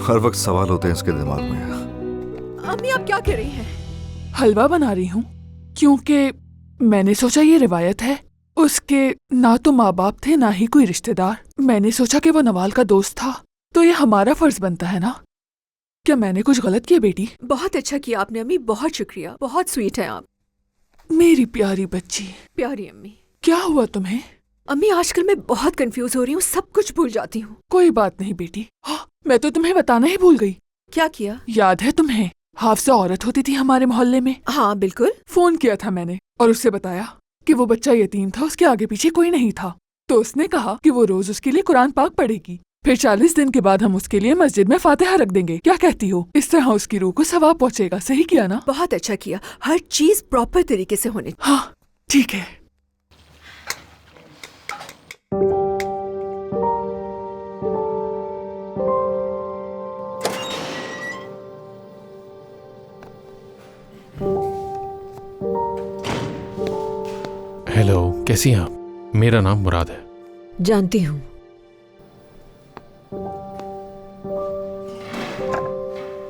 हर वक्त सवाल होते हैं इसके दिमाग में। अम्मी आप क्या कह रही हैं? हलवा बना रही हूँ क्योंकि मैंने सोचा ये रिवायत है। उसके ना तो माँ बाप थे ना ही कोई रिश्तेदार। मैंने सोचा कि वो नवाल का दोस्त था तो ये हमारा फर्ज बनता है ना। क्या मैंने कुछ गलत किया बेटी? बहुत अच्छा किया आपने अम्मी, बहुत शुक्रिया, बहुत स्वीट है आप। मेरी प्यारी बच्ची। प्यारी अम्मी। क्या हुआ तुम्हें? अम्मी आजकल मैं बहुत कंफ्यूज हो रही हूँ, सब कुछ भूल जाती हूँ। कोई बात नहीं बेटी। हाँ, मैं तो तुम्हें बताना ही भूल गई। क्या किया? याद है तुम्हें हाफसा औरत होती थी हमारे मोहल्ले में? हाँ बिल्कुल। फोन किया था मैंने और उससे बताया कि वो बच्चा यतीम था, उसके आगे पीछे कोई नहीं था। तो उसने कहा कि वो रोज उसके लिए कुरान पाक पढ़ेगी, फिर 40 दिन के बाद हम उसके लिए मस्जिद में फातिहा रख देंगे। क्या कहती हो? इस तरह उसकी रूह को सवाब पहुंचेगा। सही किया ना? बहुत अच्छा किया, हर चीज प्रॉपर तरीके से होनी। हाँ ठीक है। हेलो, कैसी हैं आप? मेरा नाम मुराद है। जानती हूँ।